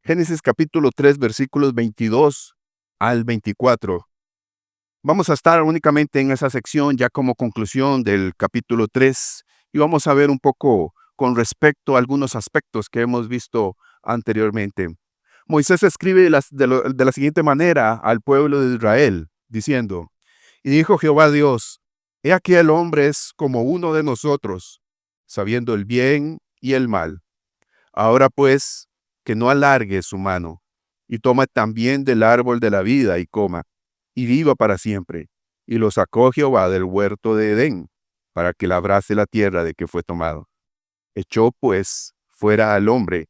Génesis capítulo 3, versículos 22 al 24. Vamos a estar únicamente en esa sección ya como conclusión del capítulo 3 y vamos a ver un poco con respecto a algunos aspectos que hemos visto anteriormente. Moisés escribe de la siguiente manera al pueblo de Israel, diciendo: Y dijo Jehová Dios: He aquí el hombre es como uno de nosotros, sabiendo el bien y el mal. Ahora pues, que no alargue su mano, y toma también del árbol de la vida y coma, y viva para siempre. Y lo sacó Jehová del huerto de Edén, para que labrase la tierra de que fue tomado. Echó pues fuera al hombre,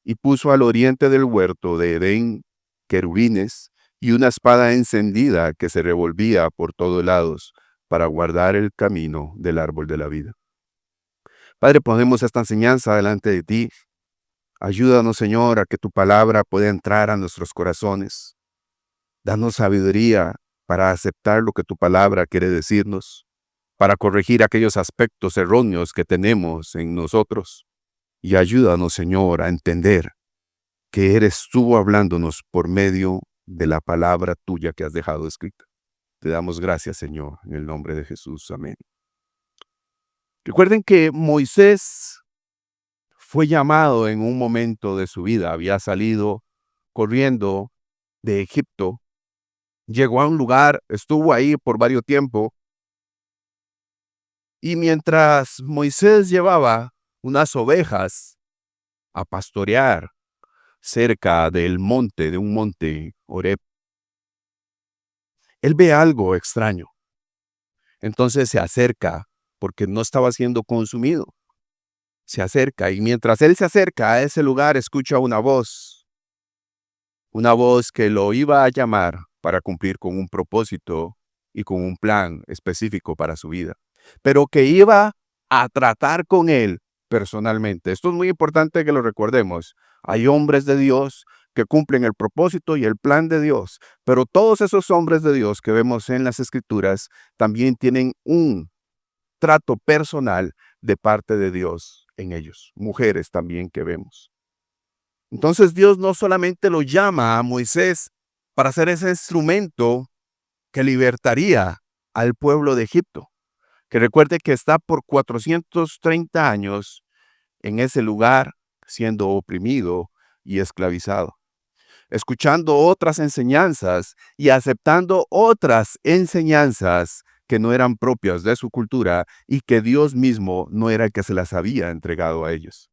y puso al oriente del huerto de Edén querubines, y una espada encendida que se revolvía por todos lados, para guardar el camino del árbol de la vida. Padre, ponemos esta enseñanza delante de ti. Ayúdanos, Señor, a que tu palabra pueda entrar a nuestros corazones. Danos sabiduría para aceptar lo que tu palabra quiere decirnos, para corregir aquellos aspectos erróneos que tenemos en nosotros. Y ayúdanos, Señor, a entender que eres tú hablándonos por medio de la palabra tuya que has dejado escrita. Te damos gracias, Señor, en el nombre de Jesús. Amén. Recuerden que Moisés fue llamado en un momento de su vida. Había salido corriendo de Egipto, llegó a un lugar, estuvo ahí por varios tiempo, y mientras Moisés llevaba unas ovejas a pastorear cerca de un monte, Horeb, él ve algo extraño. Entonces se acerca, porque no estaba siendo consumido. Se acerca, y mientras él se acerca a ese lugar, escucha una voz que lo iba a llamar para cumplir con un propósito y con un plan específico para su vida, pero que iba a tratar con él personalmente. Esto es muy importante que lo recordemos. Hay hombres de Dios que cumplen el propósito y el plan de Dios, pero todos esos hombres de Dios que vemos en las Escrituras también tienen un trato personal de parte de Dios en ellos. Mujeres también que vemos. Entonces Dios no solamente lo llama a Moisés para ser ese instrumento que libertaría al pueblo de Egipto, que recuerde que está por 430 años en ese lugar siendo oprimido y esclavizado, escuchando otras enseñanzas y aceptando otras enseñanzas que no eran propias de su cultura y que Dios mismo no era el que se las había entregado a ellos.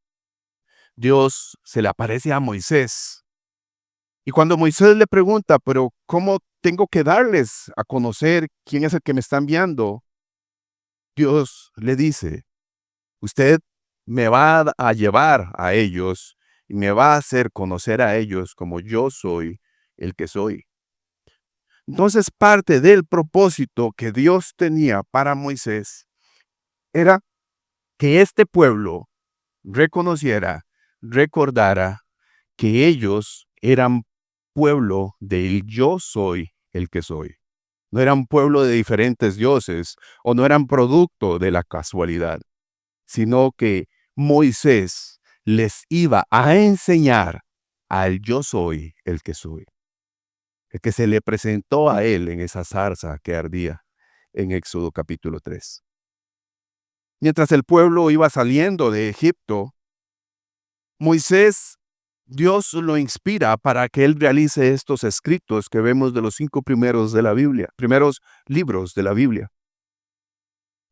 Dios se le aparece a Moisés. Y cuando Moisés le pregunta, pero ¿cómo tengo que darles a conocer quién es el que me está enviando? Dios le dice: usted me va a llevar a ellos y me va a hacer conocer a ellos como yo soy el que soy. Entonces, parte del propósito que Dios tenía para Moisés era que este pueblo reconociera, recordara que ellos eran pueblo del yo soy el que soy. No eran pueblo de diferentes dioses o no eran producto de la casualidad, sino que Moisés les iba a enseñar al yo soy el que se le presentó a él en esa zarza que ardía en Éxodo capítulo 3. Mientras el pueblo iba saliendo de Egipto, Moisés, Dios lo inspira para que él realice estos escritos que vemos de los 5 primeros de la Biblia, primeros libros de la Biblia.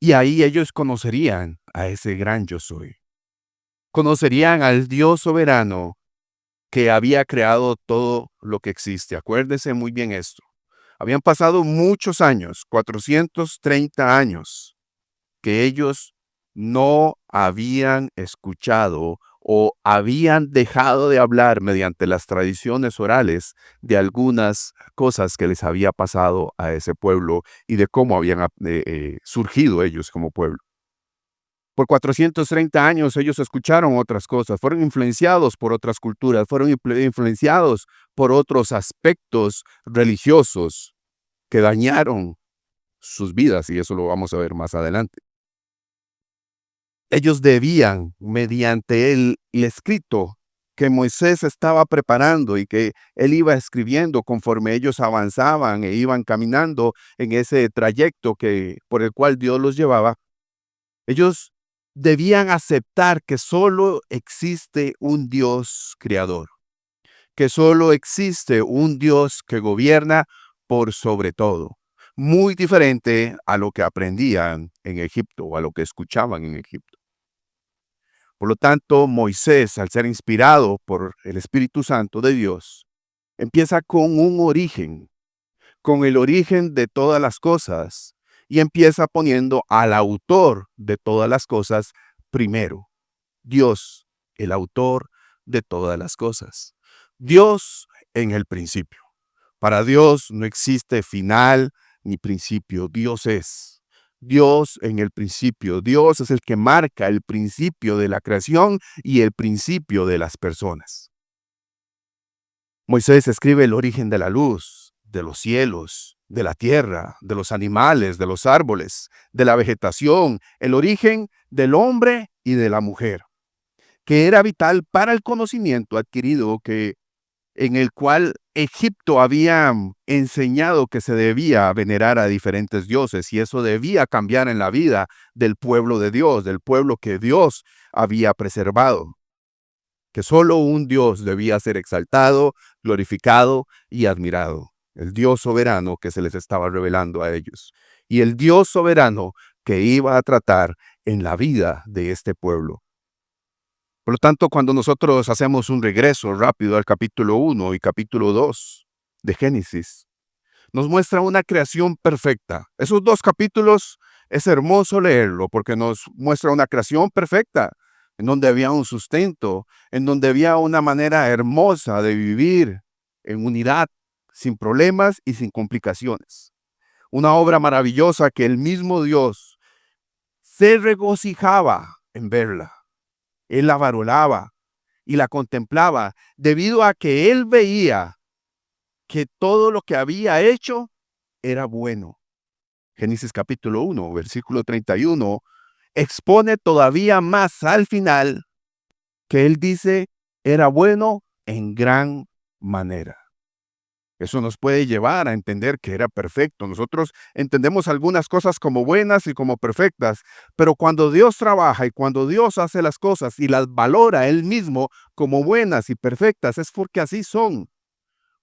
Y ahí ellos conocerían a ese gran yo soy. Conocerían al Dios soberano que había creado todo lo que existe. Acuérdese muy bien esto. Habían pasado muchos años, 430 años, que ellos no habían escuchado o habían dejado de hablar mediante las tradiciones orales de algunas cosas que les había pasado a ese pueblo y de cómo habían surgido ellos como pueblo. Por 430 años ellos escucharon otras cosas, fueron influenciados por otras culturas, fueron influenciados por otros aspectos religiosos que dañaron sus vidas, y eso lo vamos a ver más adelante. Ellos debían, mediante el escrito, que Moisés estaba preparando y que él iba escribiendo conforme ellos avanzaban e iban caminando en ese trayecto por el cual Dios los llevaba, ellos debían aceptar que solo existe un Dios creador, que solo existe un Dios que gobierna por sobre todo. Muy diferente a lo que aprendían en Egipto o a lo que escuchaban en Egipto. Por lo tanto, Moisés, al ser inspirado por el Espíritu Santo de Dios, empieza con un origen, con el origen de todas las cosas, y empieza poniendo al autor de todas las cosas primero. Dios, el autor de todas las cosas. Dios en el principio. Para Dios no existe final ni principio. Dios es. Dios en el principio. Dios es el que marca el principio de la creación y el principio de las personas. Moisés escribe el origen de la luz, de los cielos, de la tierra, de los animales, de los árboles, de la vegetación, el origen del hombre y de la mujer, que era vital para el conocimiento adquirido en el cual Egipto había enseñado que se debía venerar a diferentes dioses y eso debía cambiar en la vida del pueblo de Dios, del pueblo que Dios había preservado, que solo un Dios debía ser exaltado, glorificado y admirado, el Dios soberano que se les estaba revelando a ellos y el Dios soberano que iba a tratar en la vida de este pueblo. Por lo tanto, cuando nosotros hacemos un regreso rápido al capítulo 1 y capítulo 2 de Génesis, nos muestra una creación perfecta. Esos dos capítulos es hermoso leerlo porque nos muestra una creación perfecta, en donde había un sustento, en donde había una manera hermosa de vivir en unidad, sin problemas y sin complicaciones. Una obra maravillosa que el mismo Dios se regocijaba en verla. Él la valoraba y la contemplaba debido a que él veía que todo lo que había hecho era bueno. Génesis capítulo 1, versículo 31, expone todavía más al final que él dice era bueno en gran manera. Eso nos puede llevar a entender que era perfecto. Nosotros entendemos algunas cosas como buenas y como perfectas, pero cuando Dios trabaja y cuando Dios hace las cosas y las valora Él mismo como buenas y perfectas, es porque así son.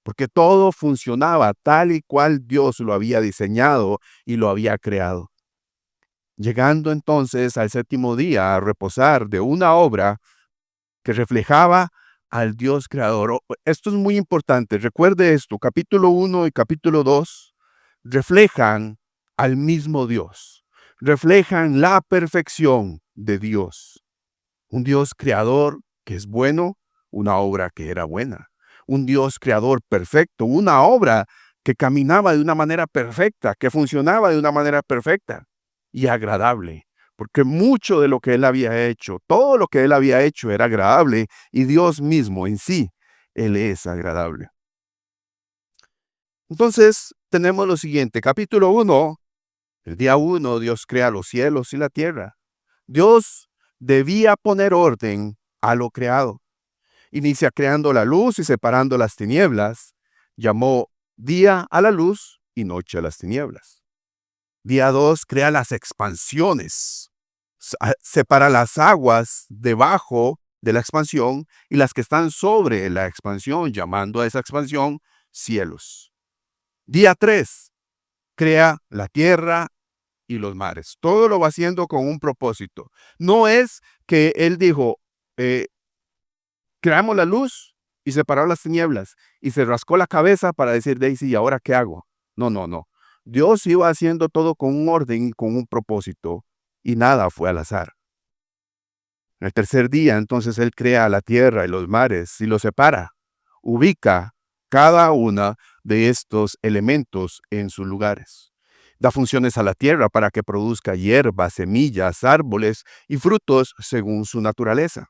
Porque todo funcionaba tal y cual Dios lo había diseñado y lo había creado. Llegando entonces al séptimo día a reposar de una obra que reflejaba al Dios creador. Esto es muy importante. Recuerde esto, capítulo 1 y capítulo 2 reflejan al mismo Dios. Reflejan la perfección de Dios. Un Dios creador que es bueno, una obra que era buena. Un Dios creador perfecto, una obra que caminaba de una manera perfecta, que funcionaba de una manera perfecta y agradable. Porque mucho de lo que él había hecho, todo lo que él había hecho era agradable y Dios mismo en sí, él es agradable. Entonces, tenemos lo siguiente, capítulo 1, el día 1, Dios crea los cielos y la tierra. Dios debía poner orden a lo creado. Inicia creando la luz y separando las tinieblas. Llamó día a la luz y noche a las tinieblas. Día 2 crea las expansiones. Separa las aguas debajo de la expansión y las que están sobre la expansión, llamando a esa expansión cielos. Día 3 crea la tierra y los mares. Todo lo va haciendo con un propósito. No es que él dijo, creamos la luz y separó las tinieblas y se rascó la cabeza para decir, Daisy, ¿y ahora qué hago? No, no, no. Dios iba haciendo todo con un orden y con un propósito y nada fue al azar. En el tercer día, entonces, Él crea la tierra y los mares y los separa. Ubica cada una de estos elementos en sus lugares. Da funciones a la tierra para que produzca hierbas, semillas, árboles y frutos según su naturaleza.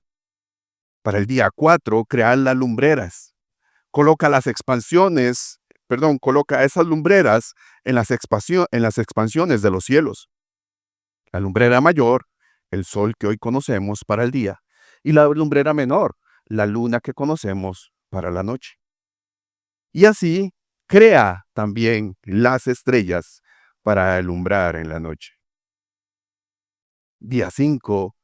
Para el día 4, crear las lumbreras. Coloca esas lumbreras en las expansiones de los cielos. La lumbrera mayor, el sol que hoy conocemos para el día, y la lumbrera menor, la luna que conocemos para la noche. Y así crea también las estrellas para alumbrar en la noche. Día 5,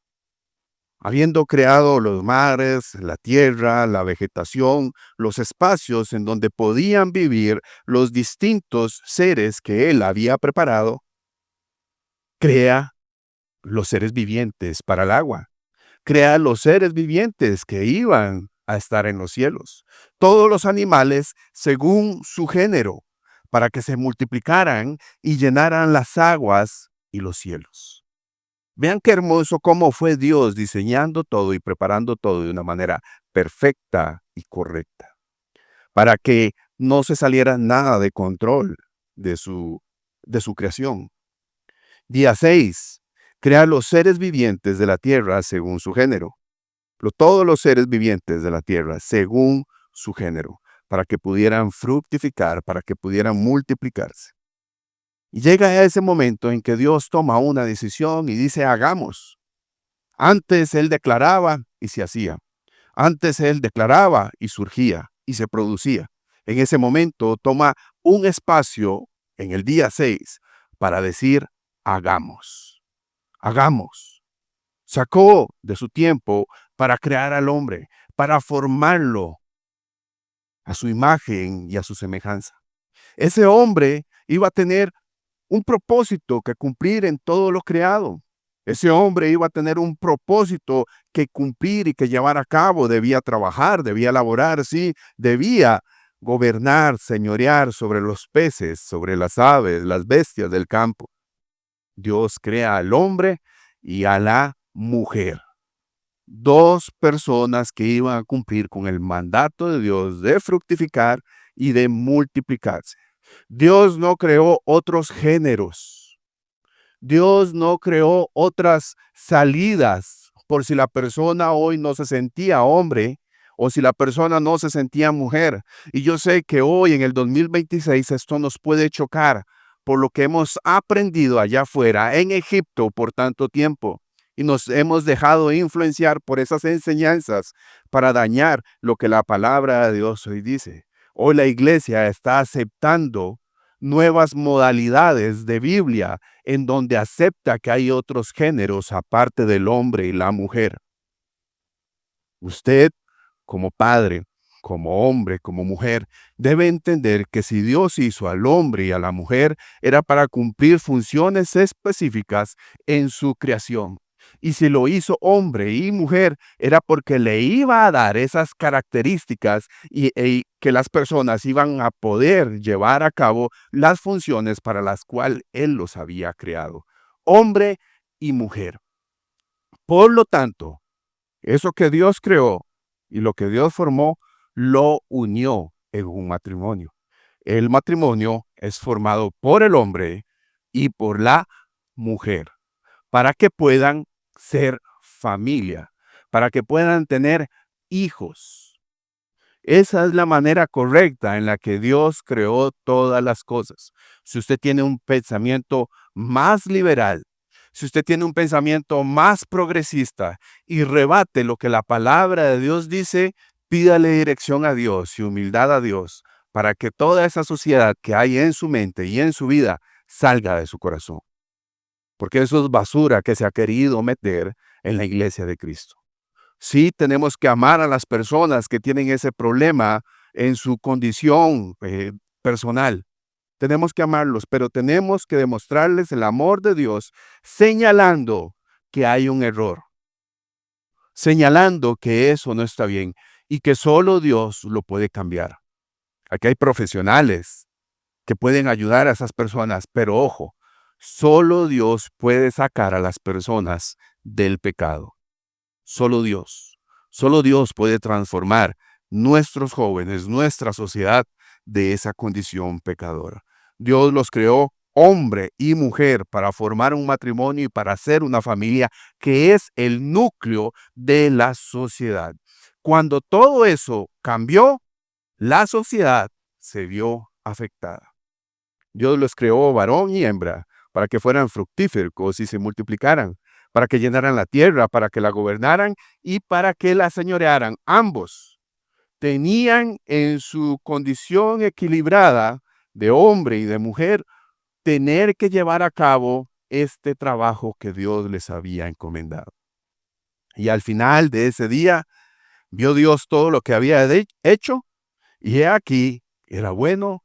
habiendo creado los mares, la tierra, la vegetación, los espacios en donde podían vivir los distintos seres que él había preparado, crea los seres vivientes para el agua. Crea los seres vivientes que iban a estar en los cielos. Todos los animales según su género, para que se multiplicaran y llenaran las aguas y los cielos. Vean qué hermoso cómo fue Dios diseñando todo y preparando todo de una manera perfecta y correcta, para que no se saliera nada de control de su creación. Día 6. Crea los seres vivientes de la tierra según su género. Todos los seres vivientes de la tierra según su género, para que pudieran fructificar, para que pudieran multiplicarse. Y llega ese momento en que Dios toma una decisión y dice, hagamos. Antes Él declaraba y se hacía. Antes Él declaraba y surgía y se producía. En ese momento toma un espacio en el día 6 para decir, hagamos. Hagamos. Sacó de su tiempo para crear al hombre, para formarlo a su imagen y a su semejanza. Ese hombre iba a tener un propósito que cumplir en todo lo creado. Ese hombre iba a tener un propósito que cumplir y que llevar a cabo. Debía trabajar, debía laborar, sí, debía gobernar, señorear sobre los peces, sobre las aves, las bestias del campo. Dios crea al hombre y a la mujer. Dos personas que iban a cumplir con el mandato de Dios de fructificar y de multiplicarse. Dios no creó otros géneros. Dios no creó otras salidas por si la persona hoy no se sentía hombre o si la persona no se sentía mujer. Y yo sé que hoy en el 2026 esto nos puede chocar por lo que hemos aprendido allá afuera en Egipto por tanto tiempo. Y nos hemos dejado influenciar por esas enseñanzas para dañar lo que la palabra de Dios hoy dice. Hoy la iglesia está aceptando nuevas modalidades de Biblia en donde acepta que hay otros géneros aparte del hombre y la mujer. Usted, como padre, como hombre, como mujer, debe entender que si Dios hizo al hombre y a la mujer, era para cumplir funciones específicas en su creación. Y si lo hizo hombre y mujer, era porque le iba a dar esas características y que las personas iban a poder llevar a cabo las funciones para las cuales Él los había creado. Hombre y mujer. Por lo tanto, eso que Dios creó y lo que Dios formó, lo unió en un matrimonio. El matrimonio es formado por el hombre y por la mujer, para que puedan ser familia, para que puedan tener hijos. Esa es la manera correcta en la que Dios creó todas las cosas. Si usted tiene un pensamiento más liberal, si usted tiene un pensamiento más progresista y rebate lo que la palabra de Dios dice, pídale dirección a Dios y humildad a Dios para que toda esa suciedad que hay en su mente y en su vida salga de su corazón. Porque eso es basura que se ha querido meter en la iglesia de Cristo. Sí, tenemos que amar a las personas que tienen ese problema en su condición personal. Tenemos que amarlos, pero tenemos que demostrarles el amor de Dios señalando que hay un error, señalando que eso no está bien y que solo Dios lo puede cambiar. Aquí hay profesionales que pueden ayudar a esas personas, pero ojo, solo Dios puede sacar a las personas del pecado. Solo Dios. Solo Dios puede transformar nuestros jóvenes, nuestra sociedad de esa condición pecadora. Dios los creó hombre y mujer para formar un matrimonio y para hacer una familia que es el núcleo de la sociedad. Cuando todo eso cambió, la sociedad se vio afectada. Dios los creó varón y hembra para que fueran fructíferos y se multiplicaran, para que llenaran la tierra, para que la gobernaran y para que la señorearan. Ambos tenían en su condición equilibrada de hombre y de mujer tener que llevar a cabo este trabajo que Dios les había encomendado. Y al final de ese día, vio Dios todo lo que había hecho, y he aquí, era bueno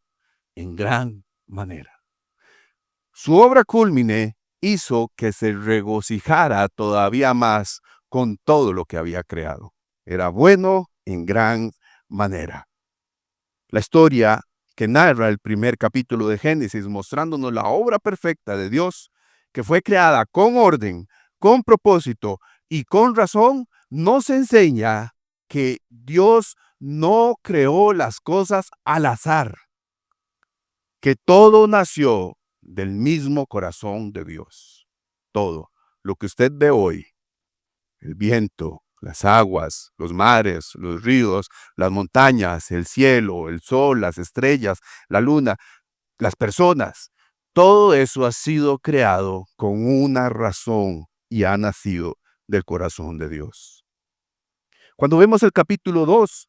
en gran manera. Su obra cúlmine hizo que se regocijara todavía más con todo lo que había creado. Era bueno en gran manera. La historia que narra el primer capítulo de Génesis, mostrándonos la obra perfecta de Dios, que fue creada con orden, con propósito y con razón, nos enseña que Dios no creó las cosas al azar, que todo nació del mismo corazón de Dios. Todo lo que usted ve hoy, el viento, las aguas, los mares, los ríos, las montañas, el cielo, el sol, las estrellas, la luna, las personas, todo eso ha sido creado con una razón y ha nacido del corazón de Dios. Cuando vemos el capítulo 2,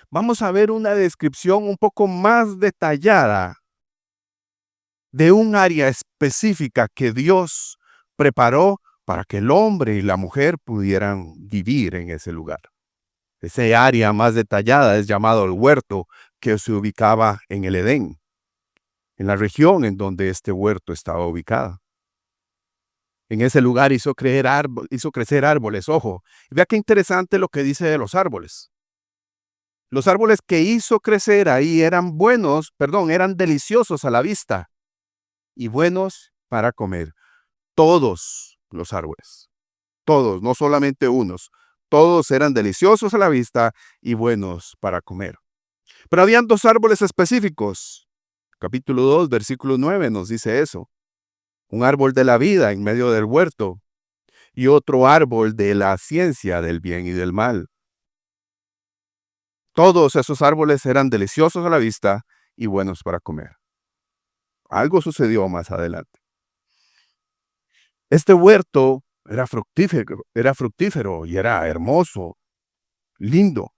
vamos a ver una descripción un poco más detallada de un área específica que Dios preparó para que el hombre y la mujer pudieran vivir en ese lugar. Ese área más detallada es llamado el huerto, que se ubicaba en el Edén, en la región en donde este huerto estaba ubicado. En ese lugar hizo crecer árboles, ojo. Y vea qué interesante lo que dice de los árboles. Los árboles que hizo crecer ahí eran eran deliciosos a la vista y buenos para comer. Todos los árboles, todos, no solamente unos, todos eran deliciosos a la vista y buenos para comer. Pero habían dos árboles específicos. Capítulo 2, versículo 9 nos dice eso. Un árbol de la vida en medio del huerto y otro árbol de la ciencia del bien y del mal. Todos esos árboles eran deliciosos a la vista y buenos para comer. Algo sucedió más adelante. Este huerto era fructífero y era hermoso, lindo,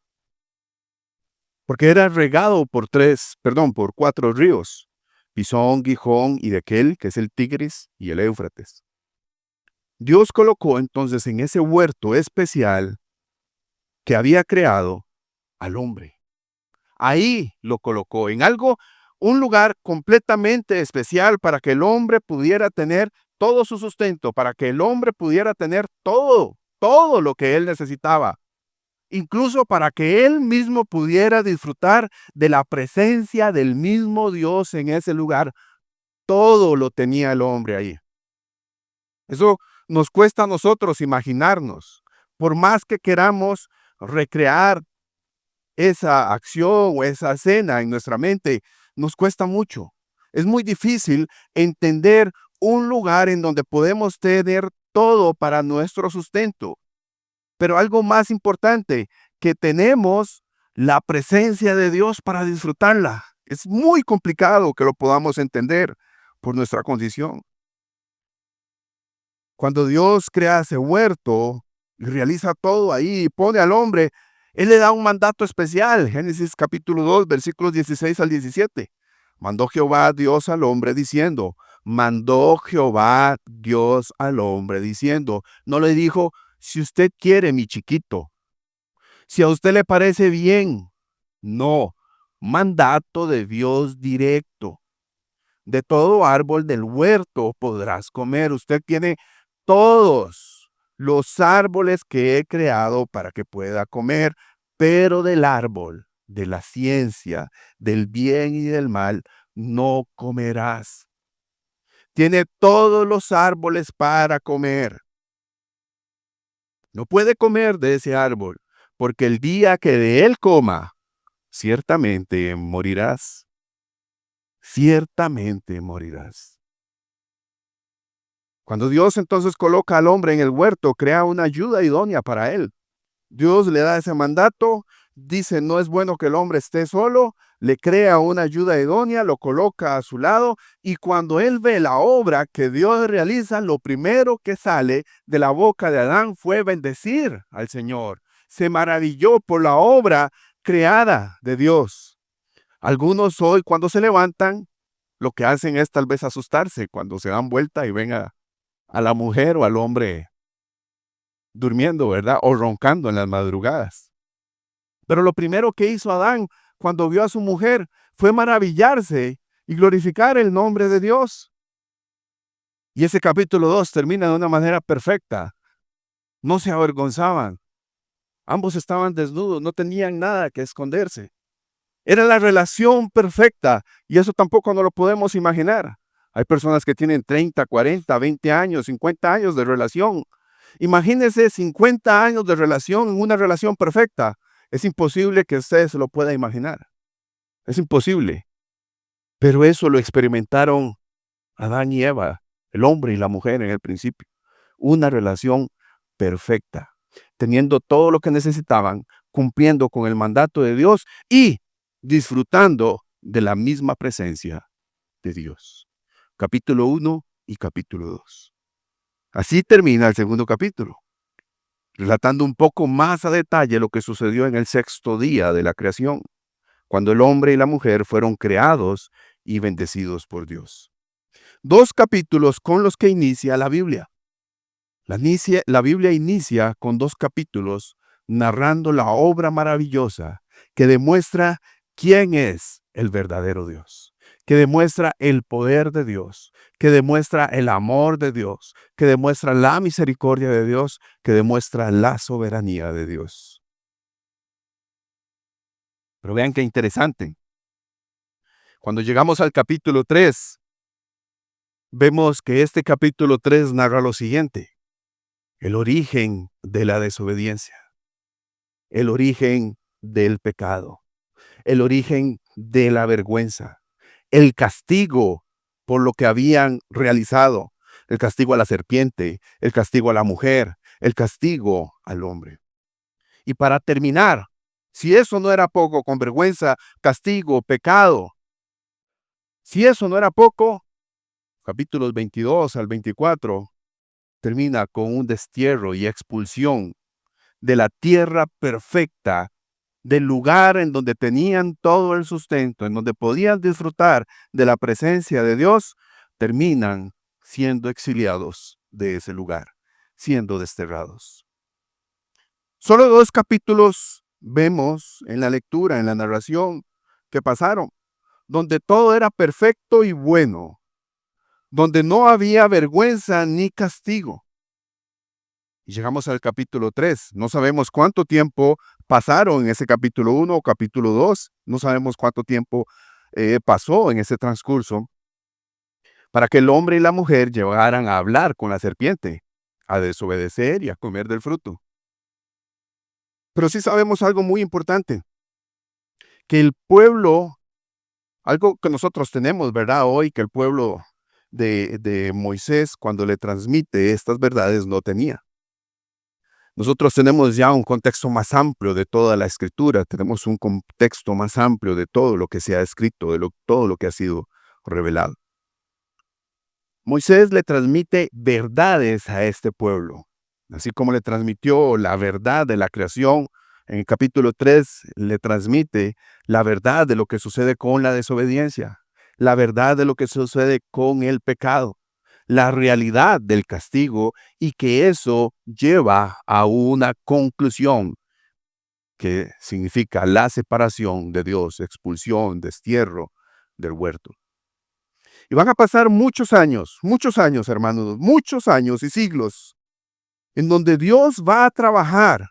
porque era regado por 4 ríos, Pisón, Gijón y Dequel, que es el Tigris, y el Éufrates. Dios colocó entonces en ese huerto especial que había creado al hombre. Ahí lo colocó en un lugar completamente especial para que el hombre pudiera tener todo su sustento, para que el hombre pudiera tener todo lo que él necesitaba, incluso para que él mismo pudiera disfrutar de la presencia del mismo Dios en ese lugar. Todo lo tenía el hombre ahí. Eso nos cuesta a nosotros imaginarnos. Por más que queramos recrear esa acción o esa escena en nuestra mente, nos cuesta mucho. Es muy difícil entender un lugar en donde podemos tener todo para nuestro sustento. Pero algo más importante, que tenemos la presencia de Dios para disfrutarla. Es muy complicado que lo podamos entender por nuestra condición. Cuando Dios crea ese huerto y realiza todo ahí y pone al hombre, Él le da un mandato especial. Génesis capítulo 2, versículos 16 al 17. Mandó Jehová Dios al hombre diciendo, no le dijo, si usted quiere, mi chiquito, si a usted le parece bien. No, mandato de Dios directo. De todo árbol del huerto podrás comer. Usted tiene todos los árboles que he creado para que pueda comer, pero del árbol de la ciencia, del bien y del mal, no comerás. Tiene todos los árboles para comer. No puede comer de ese árbol, porque el día que de él coma, ciertamente morirás. Ciertamente morirás. Cuando Dios entonces coloca al hombre en el huerto, crea una ayuda idónea para él. Dios le da ese mandato dice, no es bueno que el hombre esté solo, le crea una ayuda idónea, lo coloca a su lado, y cuando él ve la obra que Dios realiza, lo primero que sale de la boca de Adán fue bendecir al Señor. Se maravilló por la obra creada de Dios. Algunos hoy, cuando se levantan, lo que hacen es tal vez asustarse cuando se dan vuelta y ven a la mujer o al hombre durmiendo, ¿verdad? O roncando en las madrugadas. Pero lo primero que hizo Adán cuando vio a su mujer fue maravillarse y glorificar el nombre de Dios. Y ese capítulo 2 termina de una manera perfecta. No se avergonzaban. Ambos estaban desnudos, no tenían nada que esconderse. Era la relación perfecta y eso tampoco no lo podemos imaginar. Hay personas que tienen 30, 40, 20 años, 50 años de relación. Imagínense 50 años de relación en una relación perfecta. Es imposible que usted se lo pueda imaginar. Es imposible. Pero eso lo experimentaron Adán y Eva, el hombre y la mujer en el principio. Una relación perfecta, teniendo todo lo que necesitaban, cumpliendo con el mandato de Dios y disfrutando de la misma presencia de Dios. Capítulo 1 y capítulo 2. Así termina el segundo capítulo, relatando un poco más a detalle lo que sucedió en el sexto día de la creación, cuando el hombre y la mujer fueron creados y bendecidos por Dios. Dos capítulos con los que inicia la Biblia. La Biblia inicia con dos capítulos narrando la obra maravillosa que demuestra quién es el verdadero Dios, que demuestra el poder de Dios, que demuestra el amor de Dios, que demuestra la misericordia de Dios, que demuestra la soberanía de Dios. Pero vean qué interesante. Cuando llegamos al capítulo 3, vemos que este capítulo 3 narra lo siguiente: el origen de la desobediencia, el origen del pecado, el origen de la vergüenza, el castigo por lo que habían realizado, el castigo a la serpiente, el castigo a la mujer, el castigo al hombre. Y para terminar, si eso no era poco, con vergüenza, castigo, pecado, si eso no era poco, capítulos 22 al 24 termina con un destierro y expulsión de la tierra perfecta, del lugar en donde tenían todo el sustento, en donde podían disfrutar de la presencia de Dios, terminan siendo exiliados de ese lugar, siendo desterrados. Solo dos capítulos vemos en la lectura, en la narración que pasaron, donde todo era perfecto y bueno, donde no había vergüenza ni castigo. Y llegamos al capítulo 3. No sabemos cuánto tiempo pasaron en ese capítulo 1 o capítulo 2. No sabemos cuánto tiempo pasó en ese transcurso para que el hombre y la mujer llegaran a hablar con la serpiente, a desobedecer y a comer del fruto. Pero sí sabemos algo muy importante, que el pueblo, algo que nosotros tenemos, ¿verdad? Hoy, que el pueblo de Moisés, cuando le transmite estas verdades, no tenía. Nosotros tenemos ya un contexto más amplio de toda la escritura, tenemos un contexto más amplio de todo lo que se ha escrito, todo lo que ha sido revelado. Moisés le transmite verdades a este pueblo, así como le transmitió la verdad de la creación. En el capítulo 3 le transmite la verdad de lo que sucede con la desobediencia, la verdad de lo que sucede con el pecado, la realidad del castigo y que eso lleva a una conclusión que significa la separación de Dios, expulsión, destierro del huerto. Y van a pasar muchos años, hermanos, muchos años y siglos, en donde Dios va a trabajar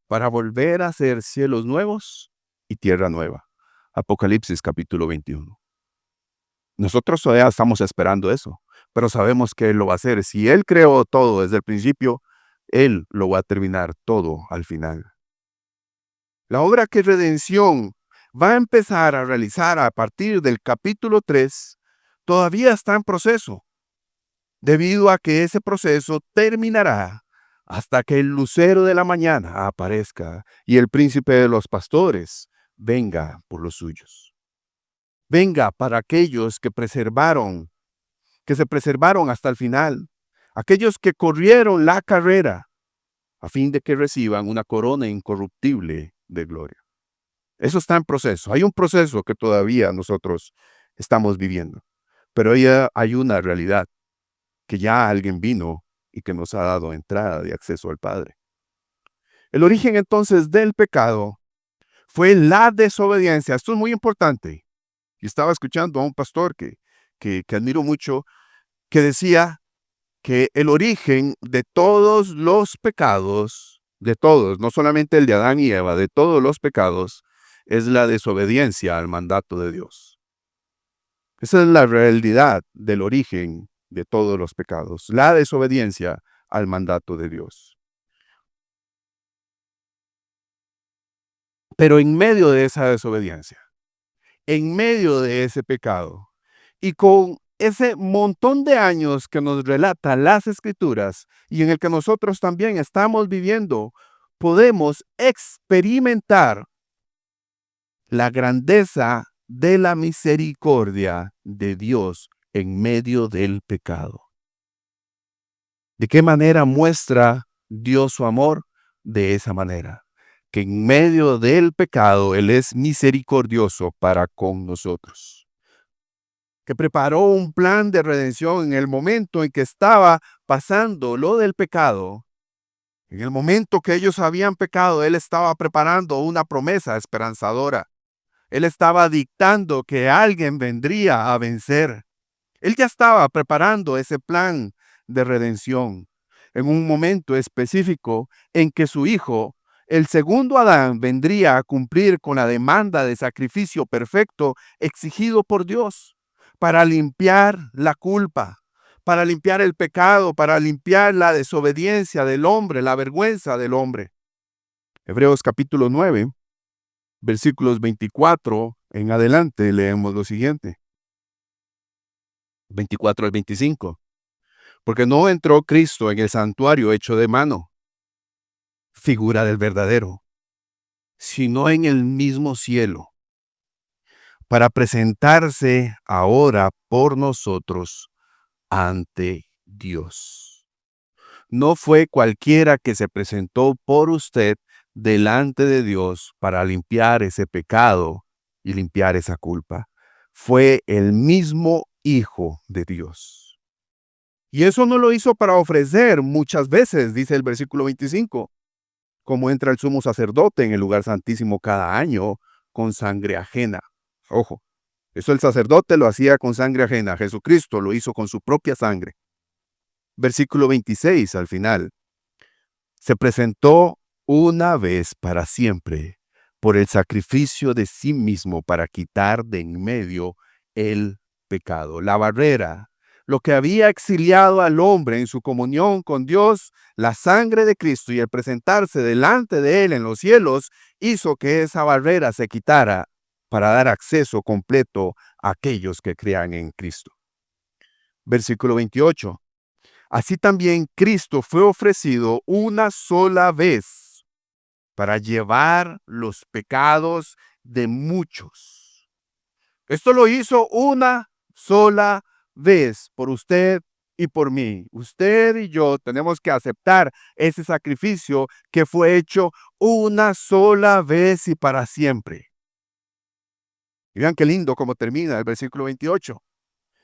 para volver a hacer cielos nuevos y tierra nueva. Apocalipsis capítulo 21. Nosotros todavía estamos esperando eso, pero sabemos que Él lo va a hacer. Si Él creó todo desde el principio, Él lo va a terminar todo al final. La obra que redención va a empezar a realizar a partir del capítulo 3 todavía está en proceso, debido a que ese proceso terminará hasta que el lucero de la mañana aparezca y el príncipe de los pastores venga por los suyos. Venga para aquellos que se preservaron hasta el final, aquellos que corrieron la carrera, a fin de que reciban una corona incorruptible de gloria. Eso está en proceso. Hay un proceso que todavía nosotros estamos viviendo, pero ya hay una realidad, que ya alguien vino y que nos ha dado entrada de acceso al Padre. El origen entonces del pecado fue la desobediencia. Esto es muy importante. Y estaba escuchando a un pastor que admiro mucho, que decía que el origen de todos los pecados, de todos, no solamente el de Adán y Eva, de todos los pecados, es la desobediencia al mandato de Dios. Esa es la realidad del origen de todos los pecados, la desobediencia al mandato de Dios. Pero en medio de esa desobediencia, en medio de ese pecado, y con ese montón de años que nos relatan las Escrituras y en el que nosotros también estamos viviendo, podemos experimentar la grandeza de la misericordia de Dios en medio del pecado. ¿De qué manera muestra Dios su amor? De esa manera, que en medio del pecado Él es misericordioso para con nosotros, que preparó un plan de redención en el momento en que estaba pasando lo del pecado. En el momento que ellos habían pecado, Él estaba preparando una promesa esperanzadora. Él estaba dictando que alguien vendría a vencer. Él ya estaba preparando ese plan de redención en un momento específico en que su hijo, el segundo Adán, vendría a cumplir con la demanda de sacrificio perfecto exigido por Dios para limpiar la culpa, para limpiar el pecado, para limpiar la desobediencia del hombre, la vergüenza del hombre. Hebreos capítulo 9, versículos 24 en adelante, leemos lo siguiente. 24 al 25. Porque no entró Cristo en el santuario hecho de mano, figura del verdadero, sino en el mismo cielo, para presentarse ahora por nosotros ante Dios. No fue cualquiera que se presentó por usted delante de Dios para limpiar ese pecado y limpiar esa culpa. Fue el mismo Hijo de Dios. Y eso no lo hizo para ofrecer muchas veces, dice el versículo 25, como entra el sumo sacerdote en el lugar santísimo cada año con sangre ajena. Ojo, eso el sacerdote lo hacía con sangre ajena. Jesucristo lo hizo con su propia sangre. Versículo 26 al final. Se presentó una vez para siempre por el sacrificio de sí mismo para quitar de en medio el pecado, la barrera, lo que había exiliado al hombre en su comunión con Dios. La sangre de Cristo y el presentarse delante de Él en los cielos hizo que esa barrera se quitara para dar acceso completo a aquellos que crean en Cristo. Versículo 28. Así también Cristo fue ofrecido una sola vez para llevar los pecados de muchos. Esto lo hizo una sola vez por usted y por mí. Usted y yo tenemos que aceptar ese sacrificio que fue hecho una sola vez y para siempre. Y vean qué lindo cómo termina el versículo 28.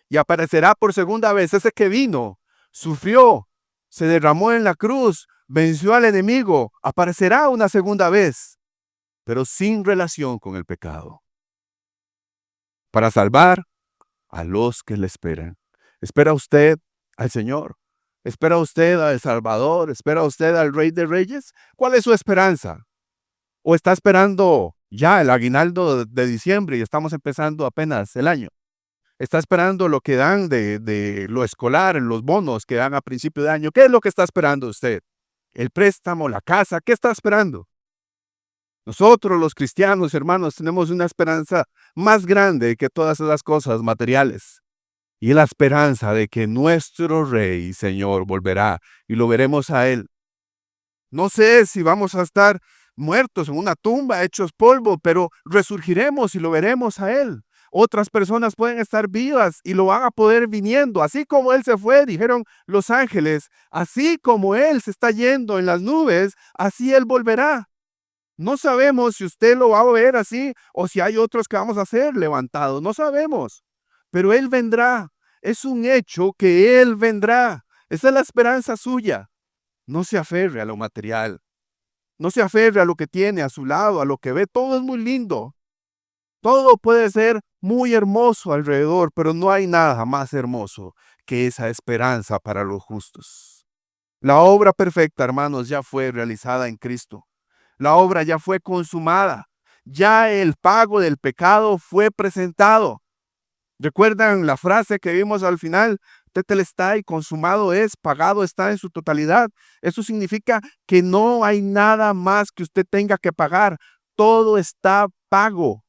Y aparecerá por segunda vez ese que vino, sufrió, se derramó en la cruz, venció al enemigo, aparecerá una segunda vez, pero sin relación con el pecado, para salvar a los que le esperan. ¿Espera usted al Señor? ¿Espera usted al Salvador? ¿Espera usted al Rey de Reyes? ¿Cuál es su esperanza? ¿O está esperando ya el aguinaldo de diciembre y estamos empezando apenas el año? ¿Está esperando lo que dan de lo escolar, los bonos que dan a principio de año? ¿Qué es lo que está esperando usted? ¿El préstamo, la casa? ¿Qué está esperando? Nosotros los cristianos, hermanos, tenemos una esperanza más grande que todas esas cosas materiales. Y la esperanza de que nuestro Rey y Señor volverá y lo veremos a Él. No sé si vamos a estar muertos en una tumba, hechos polvo, pero resurgiremos y lo veremos a Él. Otras personas pueden estar vivas y lo van a poder viniendo. Así como Él se fue, dijeron los ángeles, así como Él se está yendo en las nubes, así Él volverá. No sabemos si usted lo va a ver así o si hay otros que vamos a ser levantados. No sabemos. Pero Él vendrá. Es un hecho que Él vendrá. Esa es la esperanza suya. No se aferre a lo material. No se aferre a lo que tiene a su lado, a lo que ve. Todo es muy lindo. Todo puede ser muy hermoso alrededor, pero no hay nada más hermoso que esa esperanza para los justos. La obra perfecta, hermanos, ya fue realizada en Cristo. La obra ya fue consumada. Ya el pago del pecado fue presentado. ¿Recuerdan la frase que vimos al final? Tetelestai, consumado es, pagado está en su totalidad. Eso significa que no hay nada más que usted tenga que pagar. Todo está pago.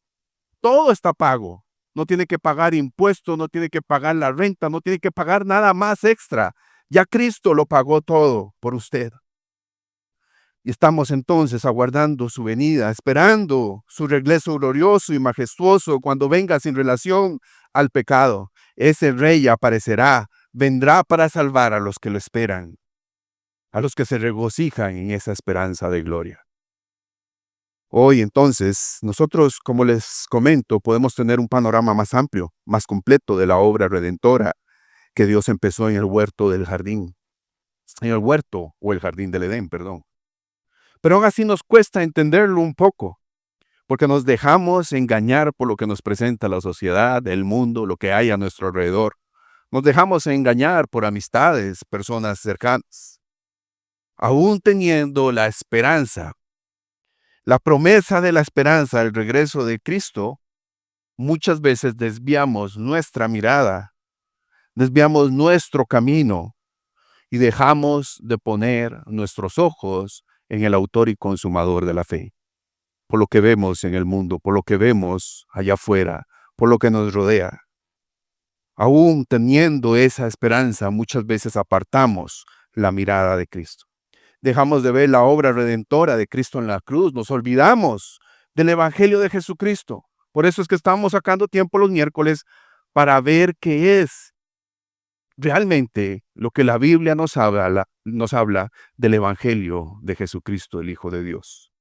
Todo está pago. No tiene que pagar impuestos, no tiene que pagar la renta, no tiene que pagar nada más extra. Ya Cristo lo pagó todo por usted. Y estamos entonces aguardando su venida, esperando su regreso glorioso y majestuoso cuando venga sin relación al pecado. Ese rey aparecerá, vendrá para salvar a los que lo esperan, a los que se regocijan en esa esperanza de gloria. Hoy entonces, nosotros, como les comento, podemos tener un panorama más amplio, más completo de la obra redentora que Dios empezó en el huerto del jardín, en el huerto o el jardín del Edén, perdón. Pero aún así nos cuesta entenderlo un poco, porque nos dejamos engañar por lo que nos presenta la sociedad, el mundo, lo que hay a nuestro alrededor. Nos dejamos engañar por amistades, personas cercanas. Aún teniendo la esperanza, la promesa de la esperanza, el regreso de Cristo, muchas veces desviamos nuestra mirada, desviamos nuestro camino y dejamos de poner nuestros ojos en el autor y consumador de la fe. Por lo que vemos en el mundo, por lo que vemos allá afuera, por lo que nos rodea. Aún teniendo esa esperanza, muchas veces apartamos la mirada de Cristo. Dejamos de ver la obra redentora de Cristo en la cruz, nos olvidamos del Evangelio de Jesucristo. Por eso es que estamos sacando tiempo los miércoles para ver qué es realmente lo que la Biblia nos habla del Evangelio de Jesucristo, el Hijo de Dios.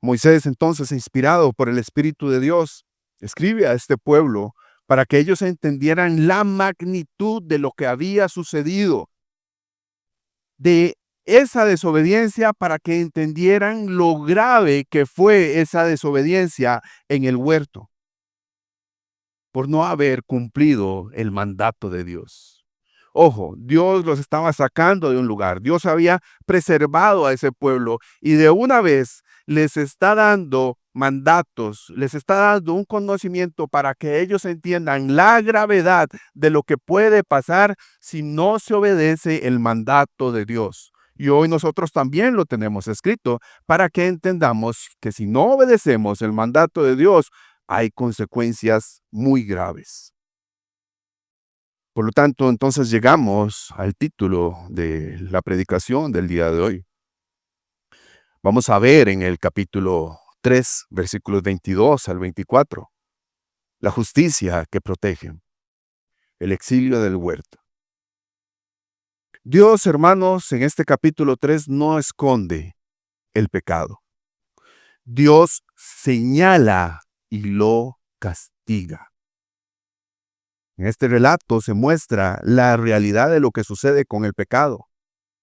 Moisés, entonces, inspirado por el Espíritu de Dios, escribe a este pueblo para que ellos entendieran la magnitud de lo que había sucedido, de esa desobediencia, para que entendieran lo grave que fue esa desobediencia en el huerto, por no haber cumplido el mandato de Dios. Ojo, Dios los estaba sacando de un lugar. Dios había preservado a ese pueblo y de una vez les está dando mandatos, les está dando un conocimiento para que ellos entiendan la gravedad de lo que puede pasar si no se obedece el mandato de Dios. Y hoy nosotros también lo tenemos escrito para que entendamos que si no obedecemos el mandato de Dios, hay consecuencias muy graves. Por lo tanto, entonces llegamos al título de la predicación del día de hoy. Vamos a ver en el capítulo 3, versículos 22 al 24, la justicia que protege, el exilio del huerto. Dios, hermanos, en este capítulo 3 no esconde el pecado. Dios señala y lo castiga. En este relato se muestra la realidad de lo que sucede con el pecado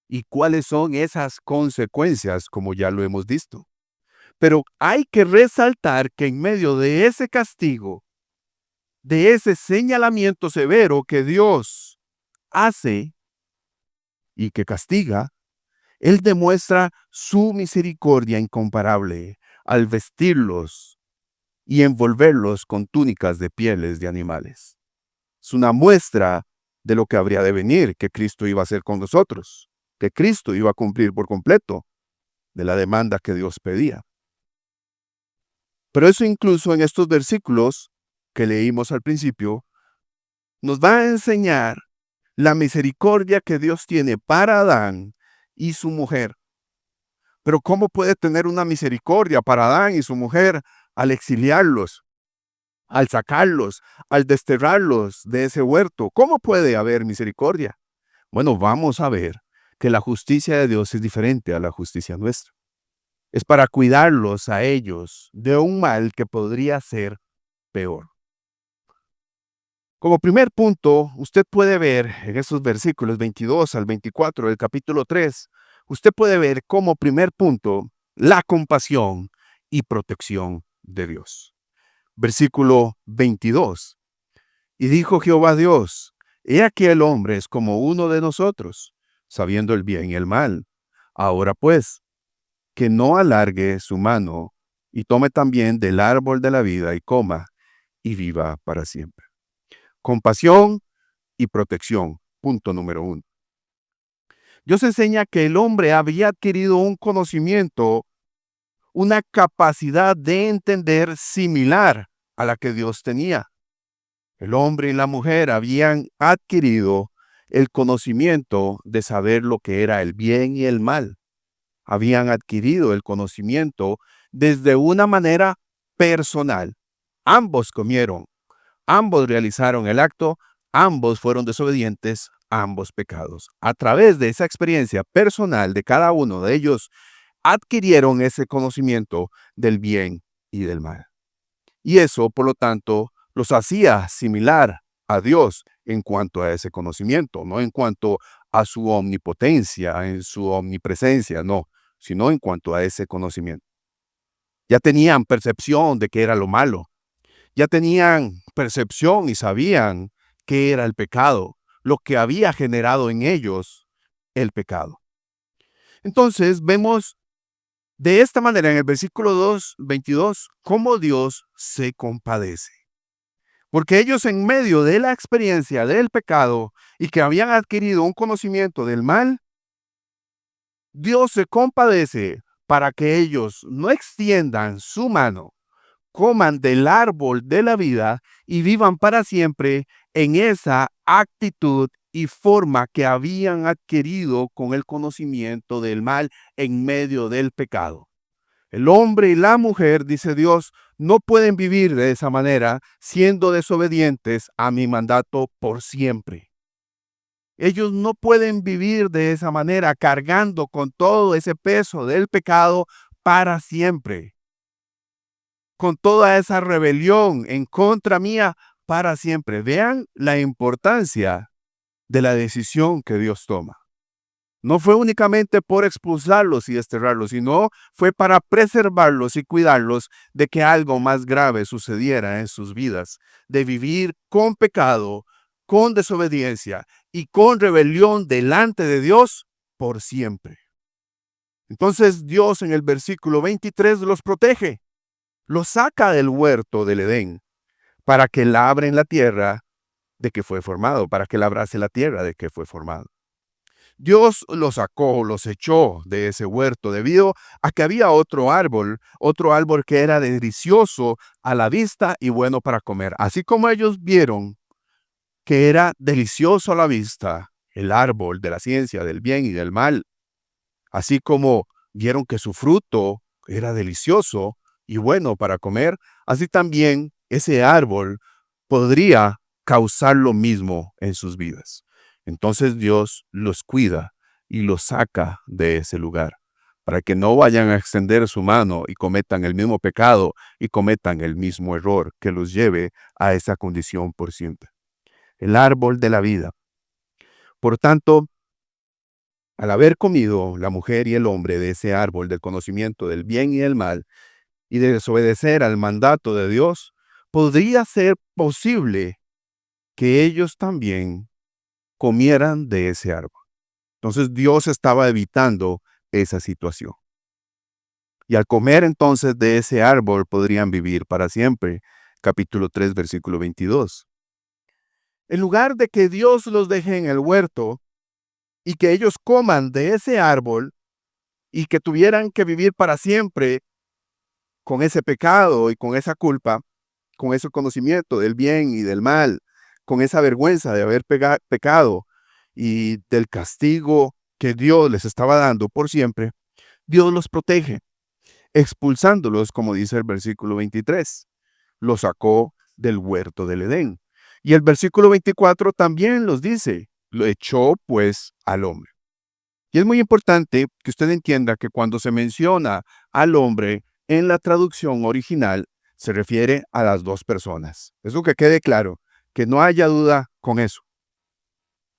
y cuáles son esas consecuencias, como ya lo hemos visto. Pero hay que resaltar que en medio de ese castigo, de ese señalamiento severo que Dios hace y que castiga, Él demuestra su misericordia incomparable al vestirlos y envolverlos con túnicas de pieles de animales. Es una muestra de lo que habría de venir, que Cristo iba a hacer con nosotros, que Cristo iba a cumplir por completo de la demanda que Dios pedía. Pero eso incluso en estos versículos que leímos al principio, nos va a enseñar la misericordia que Dios tiene para Adán y su mujer. Pero ¿cómo puede tener una misericordia para Adán y su mujer al exiliarlos, al sacarlos, al desterrarlos de ese huerto? ¿Cómo puede haber misericordia? Bueno, vamos a ver que la justicia de Dios es diferente a la justicia nuestra. Es para cuidarlos a ellos de un mal que podría ser peor. Como primer punto, usted puede ver en esos versículos 22 al 24 del capítulo 3, usted puede ver como primer punto la compasión y protección de Dios. Versículo 22. Y dijo Jehová Dios, he aquí el hombre es como uno de nosotros, sabiendo el bien y el mal. Ahora pues, que no alargue su mano y tome también del árbol de la vida y coma y viva para siempre. Compasión y protección. Punto número 1. Dios enseña que el hombre había adquirido un conocimiento, una capacidad de entender similar a la que Dios tenía. El hombre y la mujer habían adquirido el conocimiento de saber lo que era el bien y el mal. Habían adquirido el conocimiento desde una manera personal. Ambos comieron, ambos realizaron el acto, ambos fueron desobedientes, ambos pecados. A través de esa experiencia personal de cada uno de ellos, adquirieron ese conocimiento del bien y del mal. Y eso, por lo tanto, los hacía similar a Dios en cuanto a ese conocimiento, no en cuanto a su omnipotencia, en su omnipresencia, no, sino en cuanto a ese conocimiento. Ya tenían percepción de qué era lo malo, ya tenían percepción y sabían qué era el pecado, lo que había generado en ellos el pecado. Entonces vemos de esta manera en el versículo 22, cómo Dios se compadece. Porque ellos en medio de la experiencia del pecado y que habían adquirido un conocimiento del mal, Dios se compadece para que ellos no extiendan su mano, coman del árbol de la vida y vivan para siempre en esa actitud y forma que habían adquirido con el conocimiento del mal en medio del pecado. El hombre y la mujer, dice Dios, no pueden vivir de esa manera siendo desobedientes a mi mandato por siempre. Ellos no pueden vivir de esa manera cargando con todo ese peso del pecado para siempre, con toda esa rebelión en contra mía para siempre. Vean la importancia de la decisión que Dios toma. No fue únicamente por expulsarlos y desterrarlos, sino fue para preservarlos y cuidarlos de que algo más grave sucediera en sus vidas, de vivir con pecado, con desobediencia y con rebelión delante de Dios por siempre. Entonces Dios en el versículo 23 los protege, los saca del huerto del Edén para que labren la tierra de que fue formado, para que labrase la tierra de que fue formado. Dios los sacó, los echó de ese huerto debido a que había otro árbol que era delicioso a la vista y bueno para comer. Así como ellos vieron que era delicioso a la vista el árbol de la ciencia del bien y del mal, así como vieron que su fruto era delicioso y bueno para comer, así también ese árbol podría causar lo mismo en sus vidas. Entonces Dios los cuida y los saca de ese lugar para que no vayan a extender su mano y cometan el mismo pecado y cometan el mismo error que los lleve a esa condición por siempre. El árbol de la vida. Por tanto, al haber comido la mujer y el hombre de ese árbol del conocimiento del bien y del mal y de desobedecer al mandato de Dios, podría ser posible que ellos también comieran de ese árbol. Entonces Dios estaba evitando esa situación. Y al comer entonces de ese árbol podrían vivir para siempre. Capítulo 3, versículo 22. En lugar de que Dios los deje en el huerto y que ellos coman de ese árbol y que tuvieran que vivir para siempre con ese pecado y con esa culpa, con ese conocimiento del bien y del mal, con esa vergüenza de haber pecado y del castigo que Dios les estaba dando por siempre, Dios los protege, expulsándolos, como dice el versículo 23. Los sacó del huerto del Edén. Y el versículo 24 también los dice, lo echó pues al hombre. Y es muy importante que usted entienda que cuando se menciona al hombre en la traducción original, se refiere a las dos personas. Eso que quede claro, que no haya duda con eso.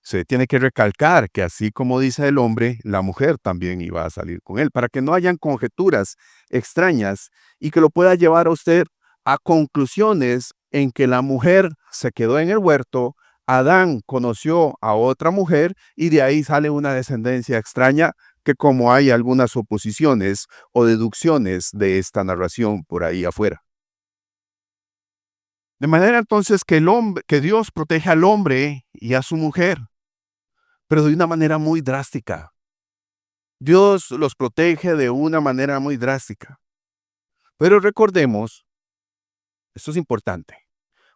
Se tiene que recalcar que así como dice el hombre, la mujer también iba a salir con él, para que no hayan conjeturas extrañas y que lo pueda llevar a usted a conclusiones en que la mujer se quedó en el huerto, Adán conoció a otra mujer y de ahí sale una descendencia extraña que como hay algunas suposiciones o deducciones de esta narración por ahí afuera. De manera entonces que Dios protege al hombre y a su mujer, pero de una manera muy drástica. Dios los protege de una manera muy drástica. Pero recordemos, esto es importante,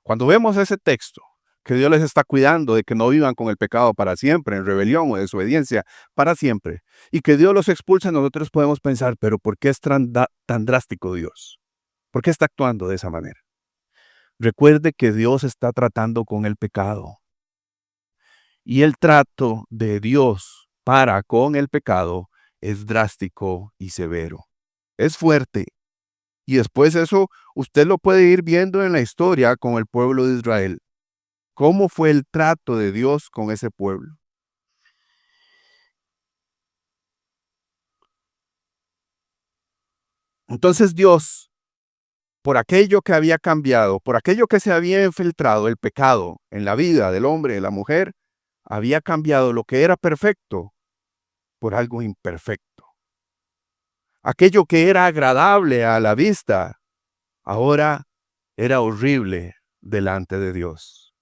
cuando vemos ese texto, que Dios les está cuidando de que no vivan con el pecado para siempre, en rebelión o desobediencia para siempre, y que Dios los expulsa, nosotros podemos pensar, pero ¿por qué es tan drástico Dios? ¿Por qué está actuando de esa manera? Recuerde que Dios está tratando con el pecado. Y el trato de Dios para con el pecado es drástico y severo. Es fuerte. Y después eso usted lo puede ir viendo en la historia con el pueblo de Israel. ¿Cómo fue el trato de Dios con ese pueblo? Entonces Dios, por aquello que había cambiado, por aquello que se había infiltrado, el pecado en la vida del hombre y de la mujer, había cambiado lo que era perfecto por algo imperfecto. Aquello que era agradable a la vista, ahora era horrible delante de Dios,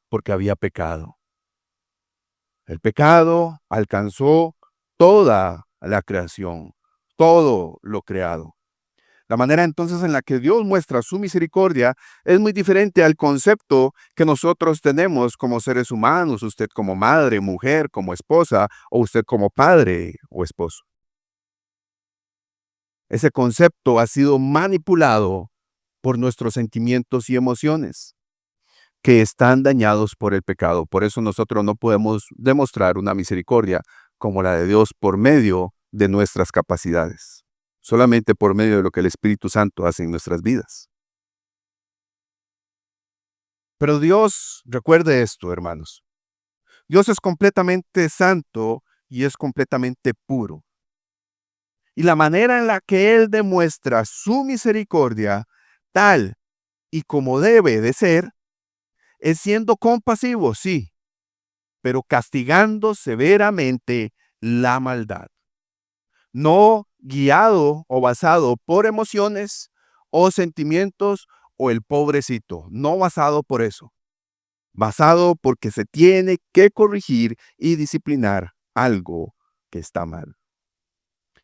porque había pecado. El pecado alcanzó toda la creación, todo lo creado. La manera entonces en la que Dios muestra su misericordia es muy diferente al concepto que nosotros tenemos como seres humanos, usted como madre, mujer, como esposa, o usted como padre o esposo. Ese concepto ha sido manipulado por nuestros sentimientos y emociones, que están dañados por el pecado. Por eso nosotros no podemos demostrar una misericordia como la de Dios por medio de nuestras capacidades, solamente por medio de lo que el Espíritu Santo hace en nuestras vidas. Pero Dios, recuerde esto, hermanos, Dios es completamente santo y es completamente puro. Y la manera en la que Él demuestra su misericordia, tal y como debe de ser, es siendo compasivo, sí, pero castigando severamente la maldad. No guiado o basado por emociones o sentimientos o el pobrecito, no basado por eso, basado porque se tiene que corregir y disciplinar algo que está mal.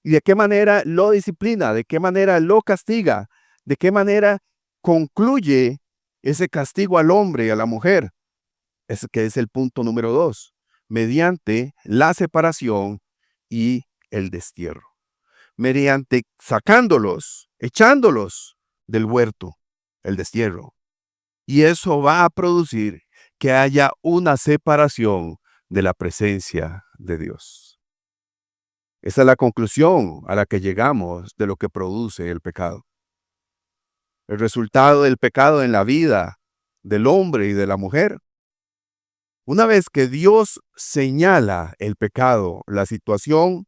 ¿Y de qué manera lo disciplina? ¿De qué manera lo castiga? ¿De qué manera concluye ese castigo al hombre y a la mujer? Es que es el punto número 2, mediante la separación y el destierro. Mediante sacándolos, echándolos del huerto, el destierro. Y eso va a producir que haya una separación de la presencia de Dios. Esa es la conclusión a la que llegamos de lo que produce el pecado. El resultado del pecado en la vida del hombre y de la mujer. Una vez que Dios señala el pecado, la situación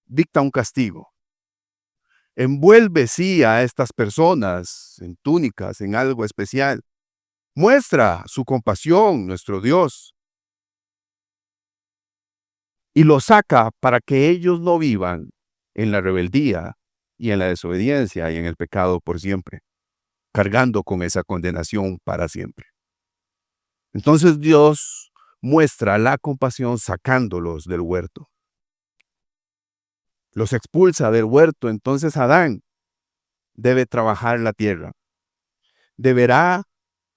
dicta un castigo. Envuelve sí a estas personas en túnicas, en algo especial. Muestra su compasión, nuestro Dios, y lo saca para que ellos no vivan en la rebeldía y en la desobediencia y en el pecado por siempre, cargando con esa condenación para siempre. Entonces Dios muestra la compasión sacándolos del huerto. Los expulsa del huerto, entonces Adán debe trabajar la tierra. Deberá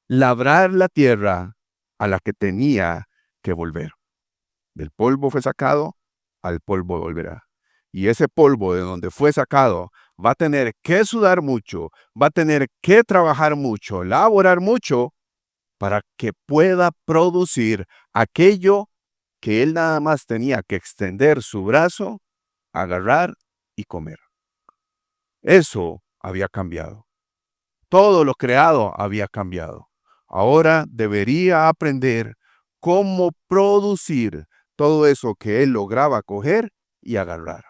labrar la tierra a la que tenía que volver. Del polvo fue sacado, al polvo volverá. y ese polvo de donde fue sacado va a tener que sudar mucho, va a tener que trabajar mucho, laborar mucho para que pueda producir aquello que él nada más tenía que extender su brazo, agarrar y comer. Eso había cambiado. Todo lo creado había cambiado. Ahora debería aprender cómo producir todo eso que él lograba coger y agarrar.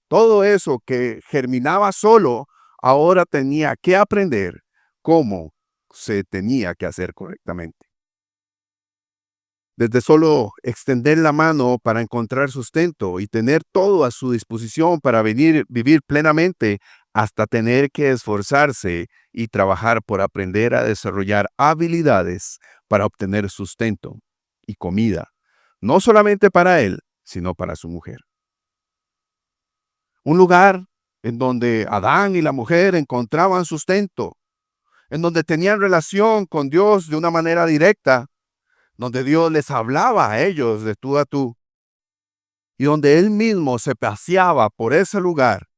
Todo eso que germinaba solo, ahora tenía que aprender cómo se tenía que hacer correctamente. Desde solo extender la mano para encontrar sustento y tener todo a su disposición para vivir plenamente, hasta tener que esforzarse y trabajar por aprender a desarrollar habilidades para obtener sustento y comida, no solamente para él, sino para su mujer. Un lugar en donde Adán y la mujer encontraban sustento, en donde tenían relación con Dios de una manera directa, donde Dios les hablaba a ellos de tú a tú, y donde Él mismo se paseaba por ese lugar,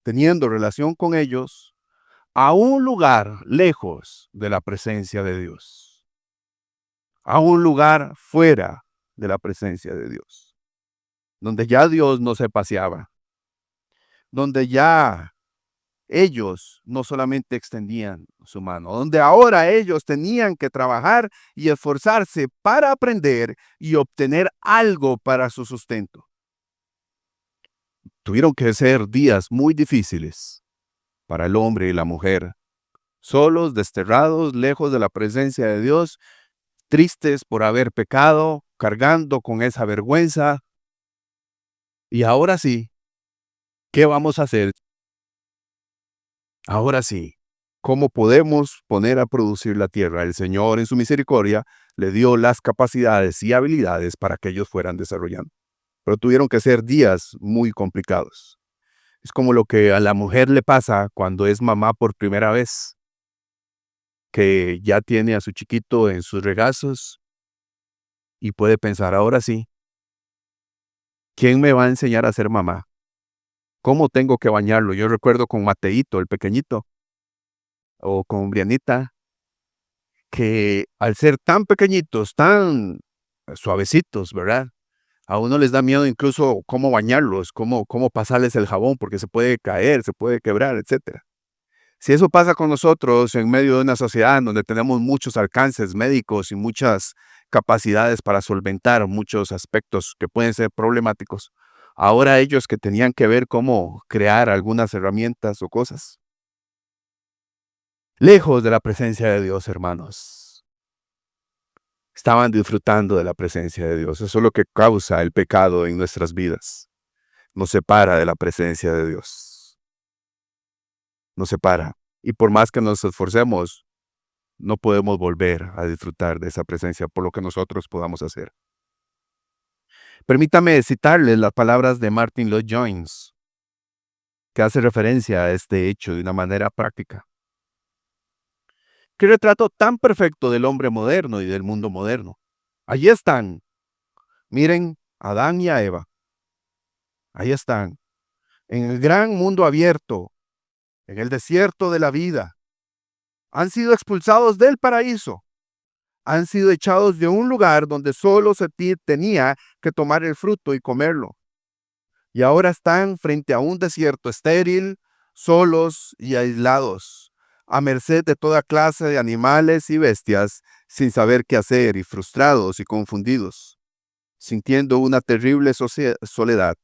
teniendo relación con ellos, a un lugar lejos de la presencia de Dios, a un lugar fuera de la presencia de Dios, donde ya Dios no se paseaba, donde ya ellos no solamente extendían su mano, donde ahora ellos tenían que trabajar y esforzarse para aprender y obtener algo para su sustento. Tuvieron que ser días muy difíciles para el hombre y la mujer, solos, desterrados, lejos de la presencia de Dios, tristes por haber pecado, cargando con esa vergüenza. Y ahora sí, ¿qué vamos a hacer? Ahora sí, ¿cómo podemos poner a producir la tierra? El Señor en su misericordia le dio las capacidades y habilidades para que ellos fueran desarrollando. Pero tuvieron que ser días muy complicados. Es como lo que a la mujer le pasa cuando es mamá por primera vez, que ya tiene a su chiquito en sus regazos y puede pensar, ahora sí, ¿quién me va a enseñar a ser mamá? ¿Cómo tengo que bañarlo? Yo recuerdo con Mateito, el pequeñito, o con Brianita, que al ser tan pequeñitos, tan suavecitos, ¿verdad? A uno les da miedo incluso cómo bañarlos, cómo pasarles el jabón, porque se puede caer, se puede quebrar, etcétera. Si eso pasa con nosotros en medio de una sociedad en donde tenemos muchos alcances médicos y muchas capacidades para solventar muchos aspectos que pueden ser problemáticos, ahora ellos que tenían que ver cómo crear algunas herramientas o cosas, lejos de la presencia de Dios, hermanos, estaban disfrutando de la presencia de Dios. Eso es lo que causa el pecado en nuestras vidas. Nos separa de la presencia de Dios. Nos separa. Y por más que nos esforcemos, no podemos volver a disfrutar de esa presencia por lo que nosotros podamos hacer. Permítame citarles las palabras de Martin Lloyd-Jones, que hace referencia a este hecho de una manera práctica. Qué retrato tan perfecto del hombre moderno y del mundo moderno. Allí están. Miren a Adán y a Eva. Ahí están. En el gran mundo abierto, en el desierto de la vida. Han sido expulsados del paraíso. Han sido echados de un lugar donde solo se tenía que tomar el fruto y comerlo. Y ahora están frente a un desierto estéril, solos y aislados, a merced de toda clase de animales y bestias, sin saber qué hacer y frustrados y confundidos, sintiendo una terrible soledad,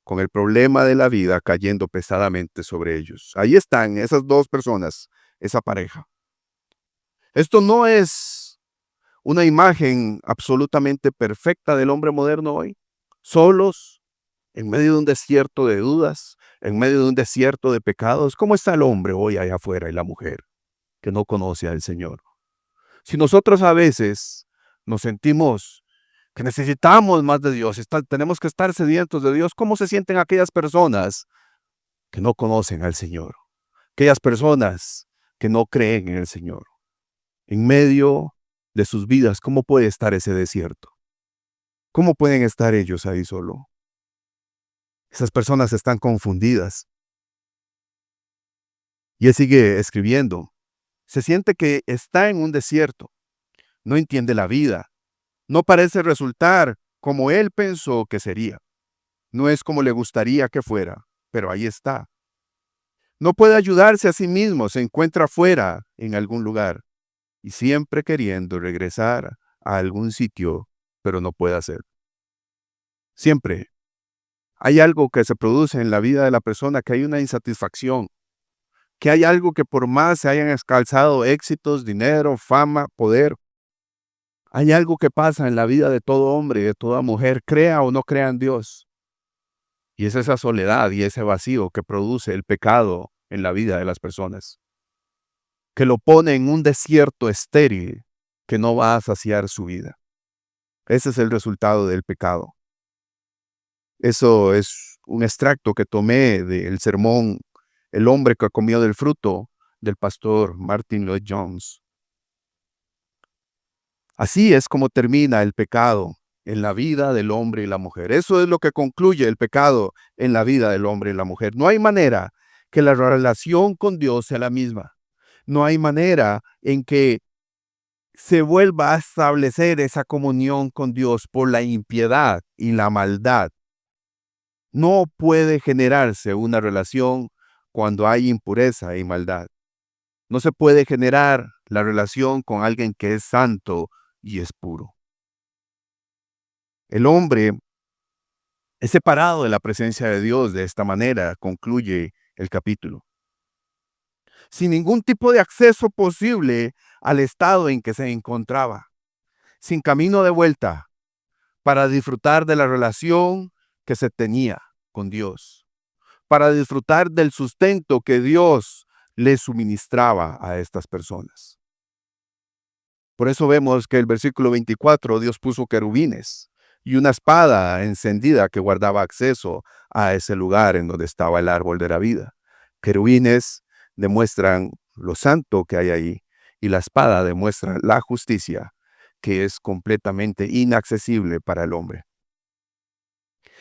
con el problema de la vida cayendo pesadamente sobre ellos. Ahí están esas dos personas, esa pareja. Esto no es una imagen absolutamente perfecta del hombre moderno hoy, solos, en medio de un desierto de dudas, en medio de un desierto de pecados. ¿Cómo está el hombre hoy allá afuera y la mujer que no conoce al Señor? Si nosotros a veces nos sentimos que necesitamos más de Dios, tenemos que estar sedientos de Dios, ¿cómo se sienten aquellas personas que no conocen al Señor? Aquellas personas que no creen en el Señor. En medio de sus vidas, ¿cómo puede estar ese desierto? ¿Cómo pueden estar ellos ahí solo? Esas personas están confundidas. Y él sigue escribiendo. Se siente que está en un desierto. No entiende la vida. No parece resultar como él pensó que sería. No es como le gustaría que fuera, pero ahí está. No puede ayudarse a sí mismo, se encuentra fuera en algún lugar y siempre queriendo regresar a algún sitio, pero no puede hacer. Siempre hay algo que se produce en la vida de la persona, que hay una insatisfacción, que hay algo que por más se hayan alcanzado éxitos, dinero, fama, poder, hay algo que pasa en la vida de todo hombre y de toda mujer, crea o no crea en Dios. Y es esa soledad y ese vacío que produce el pecado en la vida de las personas, que lo pone en un desierto estéril que no va a saciar su vida. Ese es el resultado del pecado. Eso es un extracto que tomé del sermón El hombre que comió del fruto del pastor Martin Lloyd Jones. Así es como termina el pecado en la vida del hombre y la mujer. Eso es lo que concluye el pecado en la vida del hombre y la mujer. No hay manera que la relación con Dios sea la misma. No hay manera en que se vuelva a establecer esa comunión con Dios por la impiedad y la maldad. No puede generarse una relación cuando hay impureza y maldad. No se puede generar la relación con alguien que es santo y es puro. El hombre es separado de la presencia de Dios de esta manera, concluye el capítulo, sin ningún tipo de acceso posible al estado en que se encontraba, sin camino de vuelta para disfrutar de la relación que se tenía con Dios, para disfrutar del sustento que Dios le suministraba a estas personas. Por eso vemos que el versículo 24, Dios puso querubines y una espada encendida que guardaba acceso a ese lugar en donde estaba el árbol de la vida. Querubines demuestran lo santo que hay ahí y la espada demuestra la justicia que es completamente inaccesible para el hombre.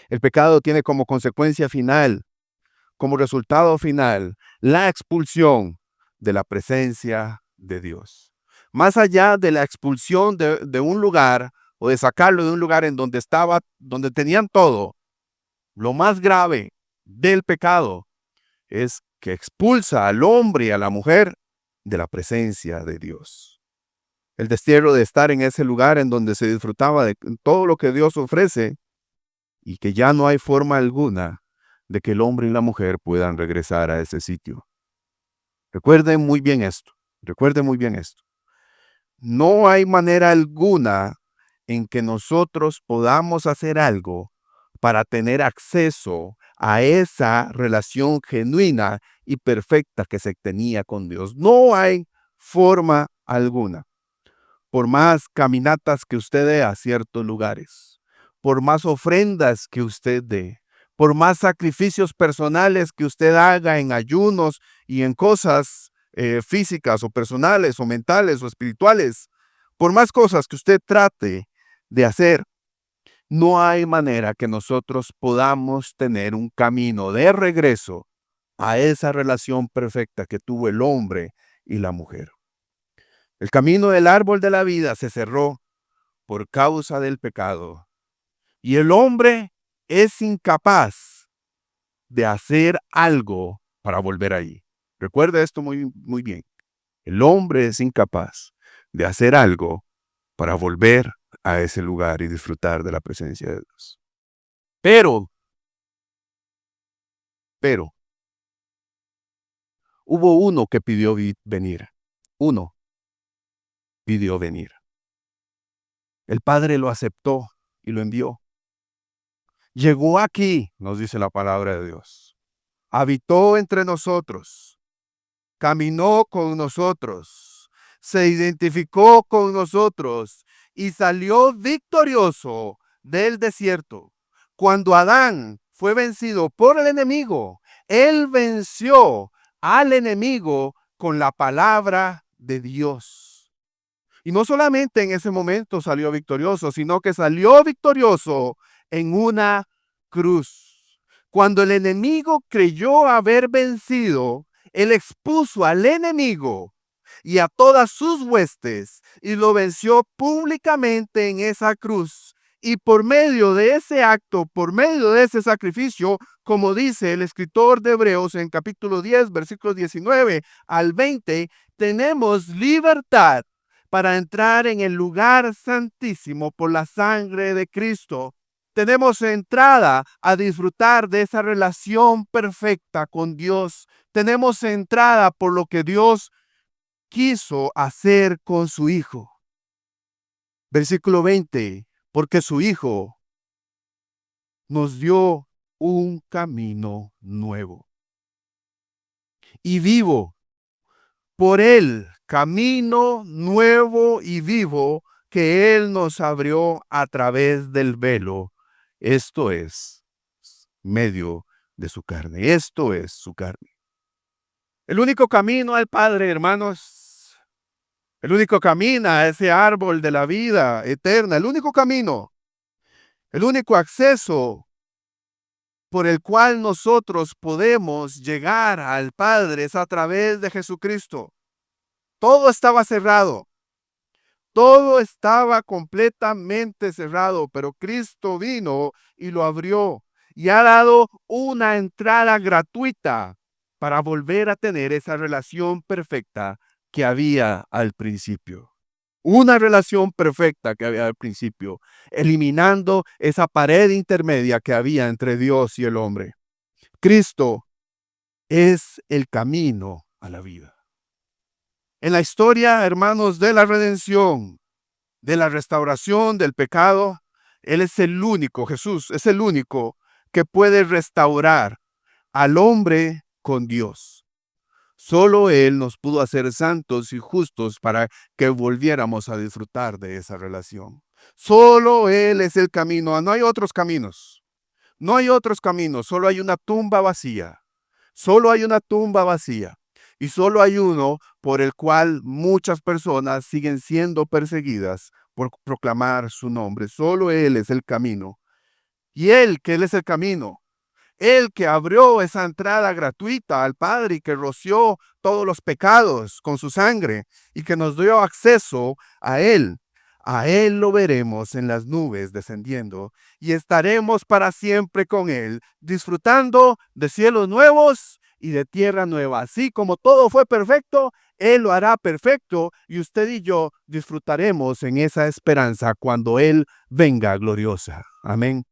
El pecado tiene como consecuencia final, como resultado final, la expulsión de la presencia de Dios. Más allá de la expulsión de un lugar o de sacarlo de un lugar en donde estaba, donde tenían todo, lo más grave del pecado es que expulsa al hombre y a la mujer de la presencia de Dios. El destierro de estar en ese lugar en donde se disfrutaba de todo lo que Dios ofrece y que ya no hay forma alguna de que el hombre y la mujer puedan regresar a ese sitio. Recuerden muy bien esto, recuerden muy bien esto. No hay manera alguna en que nosotros podamos hacer algo para tener acceso a esa relación genuina y perfecta que se tenía con Dios. No hay forma alguna. Por más caminatas que usted dé a ciertos lugares, por más ofrendas que usted dé, por más sacrificios personales que usted haga en ayunos y en cosas físicas o personales o mentales o espirituales, por más cosas que usted trate de hacer, no hay manera que nosotros podamos tener un camino de regreso a esa relación perfecta que tuvo el hombre y la mujer. El camino del árbol de la vida se cerró por causa del pecado. Y el hombre es incapaz de hacer algo para volver ahí. Recuerde esto muy, muy bien. El hombre es incapaz de hacer algo para volver a ese lugar y disfrutar de la presencia de Dios. Pero, pero, hubo uno que pidió venir. Uno pidió venir. El Padre lo aceptó y lo envió. Llegó aquí, nos dice la palabra de Dios. Habitó entre nosotros, caminó con nosotros, se identificó con nosotros y salió victorioso del desierto. Cuando Adán fue vencido por el enemigo, él venció al enemigo con la palabra de Dios. Y no solamente en ese momento salió victorioso, sino que salió victorioso en una cruz. Cuando el enemigo creyó haber vencido, él expuso al enemigo y a todas sus huestes y lo venció públicamente en esa cruz. Y por medio de ese acto, por medio de ese sacrificio, como dice el escritor de Hebreos en capítulo 10, versículos 19 al 20, tenemos libertad para entrar en el lugar santísimo por la sangre de Cristo. Tenemos entrada a disfrutar de esa relación perfecta con Dios. Tenemos entrada por lo que Dios quiso hacer con su Hijo. Versículo 20, porque su Hijo nos dio un camino nuevo y vivo. Por él, camino nuevo y vivo que Él nos abrió a través del velo. Esto es medio de su carne. Esto es su carne. El único camino al Padre, hermanos, el único camino a ese árbol de la vida eterna, el único camino, el único acceso por el cual nosotros podemos llegar al Padre es a través de Jesucristo. Todo estaba cerrado. Todo estaba completamente cerrado, pero Cristo vino y lo abrió y ha dado una entrada gratuita para volver a tener esa relación perfecta que había al principio. Una relación perfecta que había al principio, eliminando esa pared intermedia que había entre Dios y el hombre. Cristo es el camino a la vida. En la historia, hermanos, de la redención, de la restauración del pecado, Él es el único, Jesús es el único que puede restaurar al hombre con Dios. Solo Él nos pudo hacer santos y justos para que volviéramos a disfrutar de esa relación. Solo Él es el camino, no hay otros caminos. No hay otros caminos, solo hay una tumba vacía. Solo hay una tumba vacía. Y solo hay uno por el cual muchas personas siguen siendo perseguidas por proclamar su nombre. Solo Él es el camino. Y Él, que Él es el camino. Él que abrió esa entrada gratuita al Padre y que roció todos los pecados con su sangre y que nos dio acceso a Él. A Él lo veremos en las nubes descendiendo y estaremos para siempre con Él, disfrutando de cielos nuevos y de tierra nueva. Así como todo fue perfecto, Él lo hará perfecto y usted y yo disfrutaremos en esa esperanza cuando Él venga gloriosa. Amén.